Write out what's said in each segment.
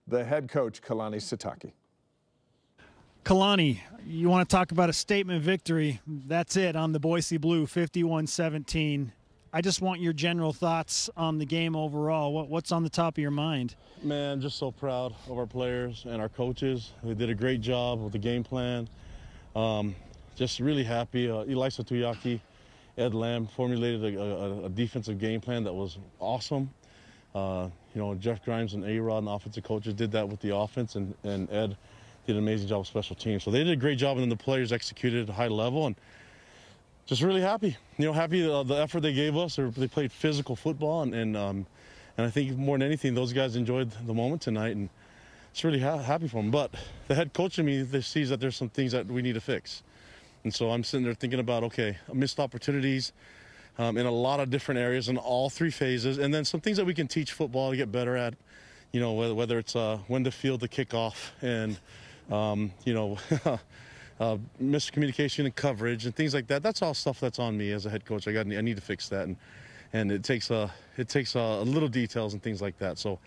the head coach, Kalani Sitake. Kalani, you want to talk about a statement victory. That's it on the Boise Blue, 51-17. I just want your general thoughts on the game overall. What's on the top of your mind? Man, just so proud of our players and our coaches. They did a great job with the game plan. Just really happy. Elisa Tuyaki, Ed Lamb formulated a defensive game plan that was awesome. Jeff Grimes and A-Rod and offensive coaches did that with the offense, and Ed did an amazing job with special teams. So they did a great job, and then the players executed at a high level, and just really happy. Happy the effort they gave us. They played physical football, and I think more than anything, those guys enjoyed the moment tonight, and it's really happy for them. But the head coach in me sees that there's some things that we need to fix. And so I'm sitting there thinking about, okay, missed opportunities in a lot of different areas in all three phases, and then some things that we can teach football to get better at, whether it's when to field the kickoff and, miscommunication and coverage and things like that. That's all stuff that's on me as a head coach. I need to fix that, and it takes little details and things like that. So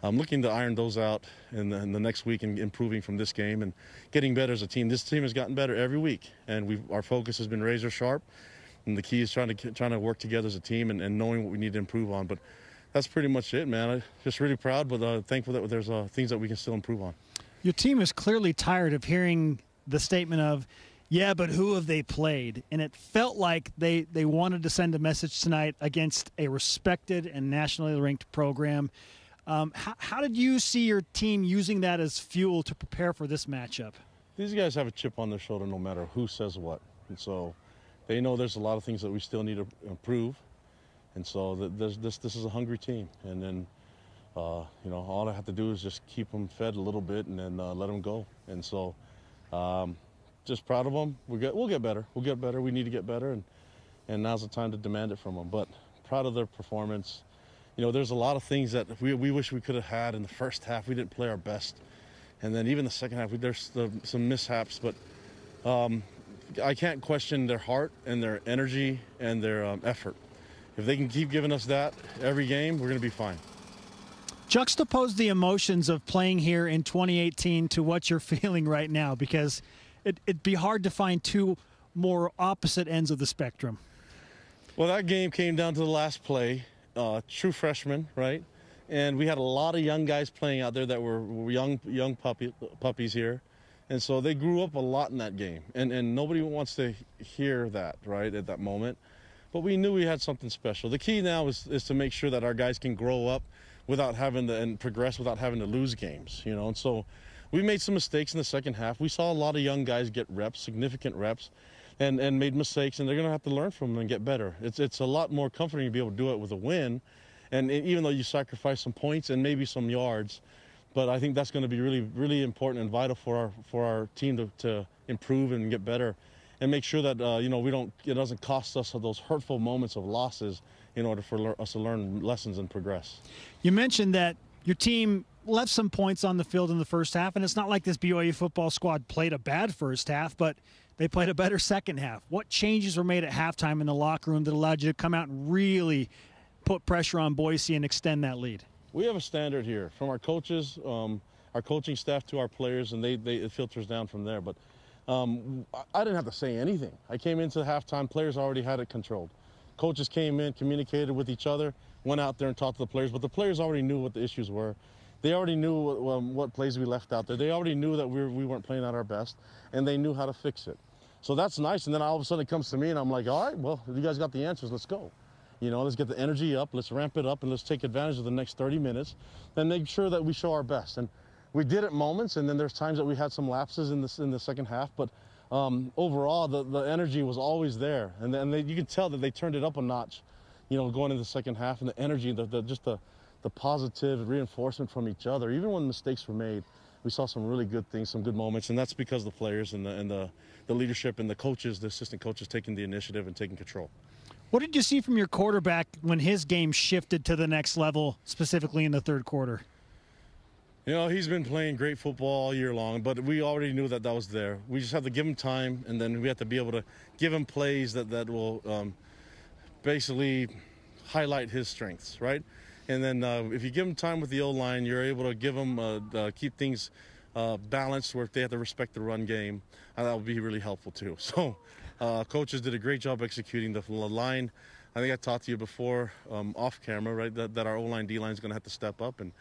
I'm looking to iron those out in the next week and improving from this game and getting better as a team. This team has gotten better every week, and our focus has been razor sharp. And the key is trying to work together as a team and knowing what we need to improve on. But that's pretty much it, man. I'm just really proud, but thankful that there's things that we can still improve on. Your team is clearly tired of hearing the statement of, yeah, but who have they played? And it felt like they wanted to send a message tonight against a respected and nationally ranked program. How did you see your team using that as fuel to prepare for this matchup? These guys have a chip on their shoulder no matter who says what. And so they know there's a lot of things that we still need to improve. And so this is a hungry team. And then, all I have to do is just keep them fed a little bit and then let them go. And so just proud of them. We'll get better. We'll get better. We need to get better. And now's the time to demand it from them. But proud of their performance. There's a lot of things that we wish we could have had in the first half. We didn't play our best. And then even the second half, there's some mishaps. But I can't question their heart and their energy and their effort. If they can keep giving us that every game, we're going to be fine. Juxtapose the emotions of playing here in 2018 to what you're feeling right now, because it'd be hard to find two more opposite ends of the spectrum. Well, that game came down to the last play. True freshmen, right? And we had a lot of young guys playing out there that were young puppies here. And so they grew up a lot in that game. And nobody wants to hear that, right, at that moment. But we knew we had something special. The key now is to make sure that our guys can grow up without having to, and progress without having to lose games, And so we made some mistakes in the second half. We saw a lot of young guys get reps, significant reps, and made mistakes, and they're going to have to learn from them and get better. It's a lot more comforting to be able to do it with a win, and even though you sacrifice some points and maybe some yards, but I think that's going to be really, really important and vital for our team to improve and get better, and make sure that it doesn't cost us those hurtful moments of losses in order for us to learn lessons and progress. You mentioned that your team left some points on the field in the first half, and it's not like this BYU football squad played a bad first half, but they played a better second half. What changes were made at halftime in the locker room that allowed you to come out and really put pressure on Boise and extend that lead? We have a standard here from our coaches, our coaching staff to our players, and it filters down from there. But I didn't have to say anything. I came into halftime, players already had it controlled. Coaches came in, communicated with each other, went out there and talked to the players, but the players already knew what the issues were. They already knew what plays we left out there. They already knew that we weren't playing at our best, and they knew how to fix it. So that's nice, and then all of a sudden it comes to me, and I'm like, all right, well, you guys got the answers, let's go. Let's get the energy up, let's ramp it up, and let's take advantage of the next 30 minutes and make sure that we show our best. And we did at moments, and then there's times that we had some lapses in the second half, but overall, the energy was always there. And you can tell that they turned it up a notch, going into the second half, and the energy, just the positive reinforcement from each other. Even when mistakes were made, we saw some really good things, some good moments, and that's because the players and the leadership and the coaches, the assistant coaches, taking the initiative and taking control. What did you see from your quarterback when his game shifted to the next level, specifically in the third quarter? He's been playing great football all year long, but we already knew that was there. We just have to give him time, and then we have to be able to give him plays that will basically highlight his strengths, right? And then if you give them time with the O-line, you're able to give them keep things balanced where if they have to respect the run game, that would be really helpful too. So coaches did a great job executing the line. I think I talked to you before off camera, right, that our O-line, D-line is going to have to step up, and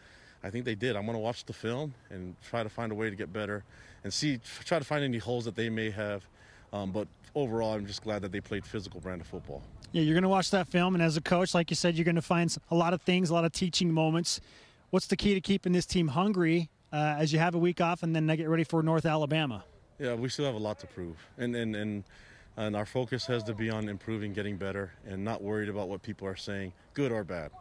I think they did. I'm going to watch the film and try to find a way to get better and try to find any holes that they may have. But overall, I'm just glad that they played physical brand of football. Yeah, you're going to watch that film, and as a coach, like you said, you're going to find a lot of things, a lot of teaching moments. What's the key to keeping this team hungry as you have a week off and then get ready for North Alabama? Yeah, we still have a lot to prove, and our focus has to be on improving, getting better, and not worried about what people are saying, good or bad.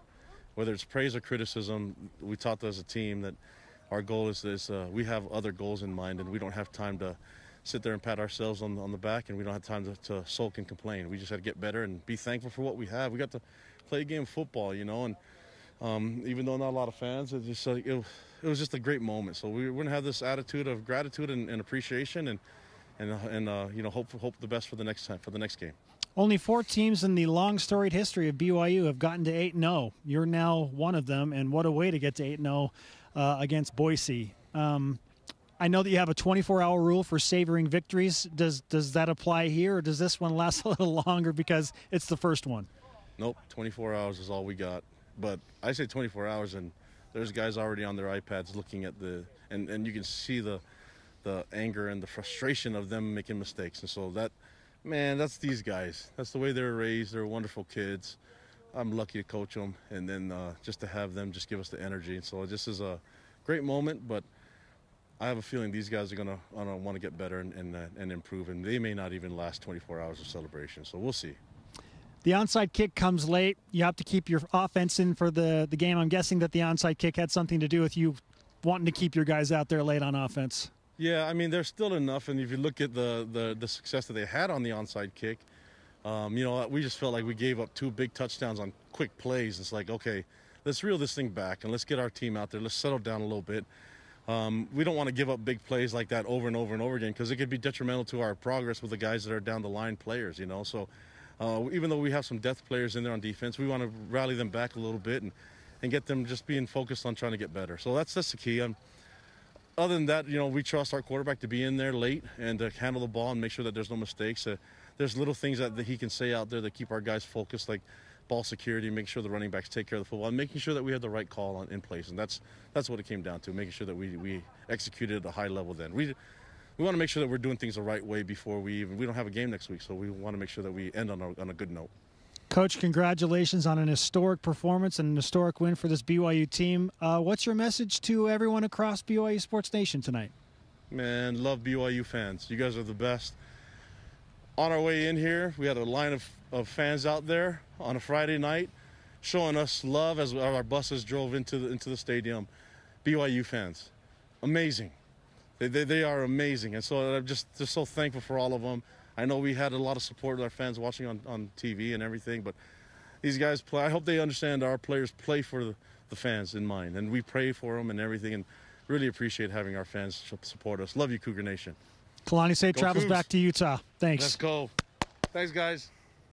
Whether it's praise or criticism, we taught as a team that our goal is this. We have other goals in mind, and we don't have time to sit there and pat ourselves on the back, and we don't have time to sulk and complain. We just have to get better and be thankful for what we have. We got to play a game of football, you know, and even though not a lot of fans, it was just a great moment. So we're going to have this attitude of gratitude and appreciation, and you know, hope the best for the next time, for the next game. Only 4 teams in the long storied history of BYU have gotten to 8-0. You're now one of them, and what a way to get to 8-0 against Boise. I know that you have a 24-hour rule for savoring victories. Does that apply here, or does this one last a little longer because it's the first one? Nope, 24 hours is all we got. But I say 24 hours, and there's guys already on their iPads looking at and you can see the anger and the frustration of them making mistakes. And so that's these guys. That's the way they were raised. They're wonderful kids. I'm lucky to coach them, and then just to have them just give us the energy. And so this is a great moment, but I have a feeling these guys are gonna want to get better and improve, and they may not even last 24 hours of celebration. So we'll see. The onside kick comes late. You have to keep your offense in for the game. I'm guessing that the onside kick had something to do with you wanting to keep your guys out there late on offense. Yeah, I mean, there's still enough, and if you look at the success that they had on the onside kick, you know, we just felt like we gave up 2 big touchdowns on quick plays. It's like, okay, let's reel this thing back and let's get our team out there. Let's settle down a little bit. We don't want to give up big plays like that over and over and over again, because it could be detrimental to our progress with the guys that are down the line players, you know. So even though we have some depth players in there on defense, we want to rally them back a little bit and get them just being focused on trying to get better. So that's the key. Other than that, you know, we trust our quarterback to be in there late and to handle the ball and make sure that there's no mistakes. There's little things that he can say out there that keep our guys focused, like ball security, making sure the running backs take care of the football, and making sure that we have the right call in place. And that's what it came down to, making sure that we executed at a high level then. We want to make sure that we're doing things the right way before we don't have a game next week, so we want to make sure that we end on a good note. Coach, congratulations on an historic performance and an historic win for this BYU team. What's your message to everyone across BYU Sportsnation tonight? Man, love BYU fans. You guys are the best. On our way in here, we had a line of fans out there on a Friday night showing us love as our buses drove into the stadium. BYU fans, amazing. They are amazing, and so I'm just so thankful for all of them. I know we had a lot of support with our fans watching on TV and everything, but these guys play. I hope they understand our players play for the fans in mind, and we pray for them and everything, and really appreciate having our fans support us. Love you, Cougar Nation. Kalani Sitake travels Cougs. back to Utah. Thanks. Let's go. Thanks, guys.